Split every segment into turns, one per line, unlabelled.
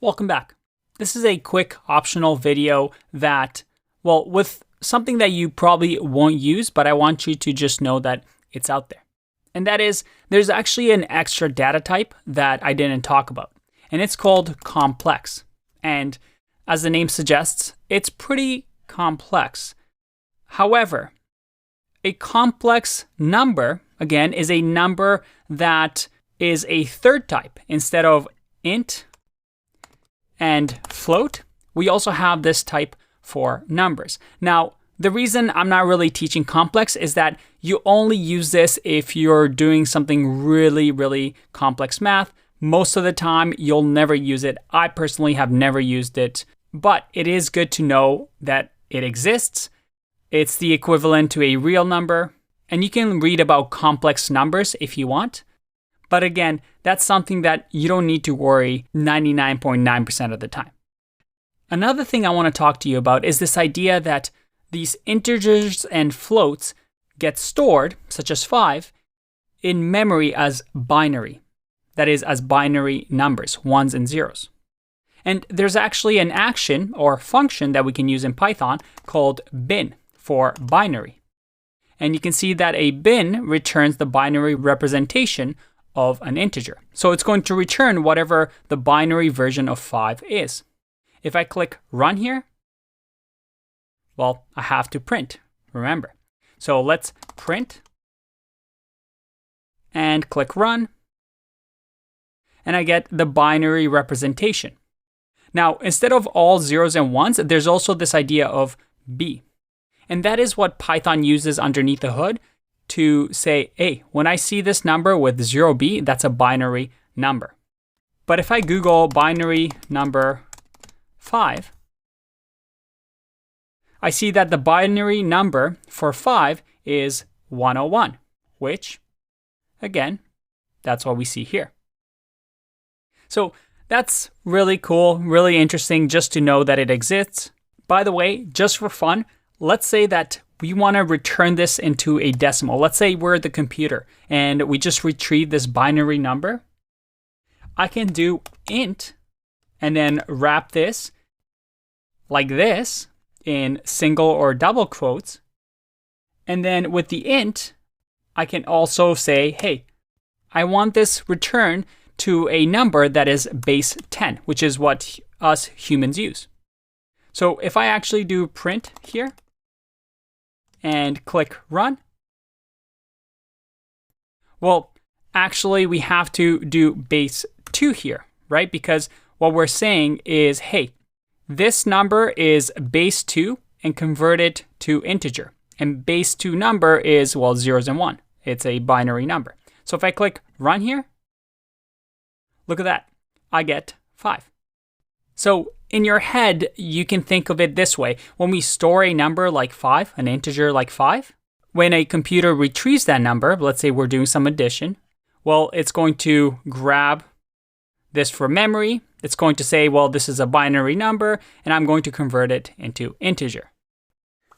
Welcome back. This is a quick optional video that, well, with something that you probably won't use, but I want you to just know that it's out there. And that is, there's actually an extra data type that I didn't talk about, and it's called complex. And as the name suggests, it's pretty complex. However, a complex number, again, is a number that is a third type. Instead of int and float, we also have this type for numbers. Now, the reason I'm not really teaching complex is that you only use this if you're doing something really complex math. Most of the time, you'll never use it. I personally have never used it, but it is good to know that it exists. It's the equivalent to a real number, and you can read about complex numbers if you want. But again, that's something that you don't need to worry 99.9% of the time. Another thing I want to talk to you about is this idea that these integers and floats get stored, such as 5, in memory as binary. That is, as binary numbers, ones and zeros. And there's actually an action or function that we can use in Python called bin for binary. And you can see that a bin returns the binary representation of an integer. So it's going to return whatever the binary version of 5 is. If I click run here, well, I have to print, remember. So let's print and click run, and I get the binary representation. Now, instead of all zeros and ones, there's also this idea of b. And that is what Python uses underneath the hood to say, hey, when I see this number with 0b, that's a binary number. But if I Google binary number 5, I see that the binary number for 5 is 101, which, again, that's what we see here. So that's really cool, really interesting just to know that it exists. By the way, just for fun, let's say that we want to return this into a decimal. Let's say we're the computer and we just retrieve this binary number. I can do int and then wrap this like this in single or double quotes. And then with the int, I can also say, hey, I want this return to a number that is base 10, which is what us humans use. So if I actually do print here and click run, well, actually we have to do base 2 here, right? Because what we're saying is, hey, this number is base 2 and convert it to integer. And base 2 number is, well, zeros and 1. It's a binary number. So if I click run here, look at that. I get 5. So in your head, you can think of it this way. When we store a number like 5, an integer like 5, when a computer retrieves that number, let's say we're doing some addition, well, it's going to grab this from memory. It's going to say, well, this is a binary number, and I'm going to convert it into integer.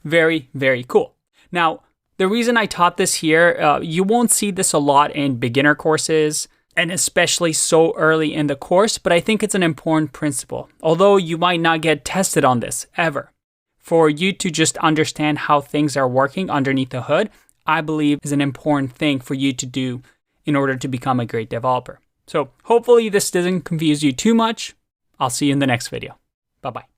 Very cool. Now, the reason I taught this here, you won't see this a lot in beginner courses, and especially so early in the course, but I think it's an important principle. Although you might not get tested on this ever. For you to just understand how things are working underneath the hood, I believe is an important thing for you to do in order to become a great developer. So hopefully this doesn't confuse you too much. I'll see you in the next video. Bye-bye.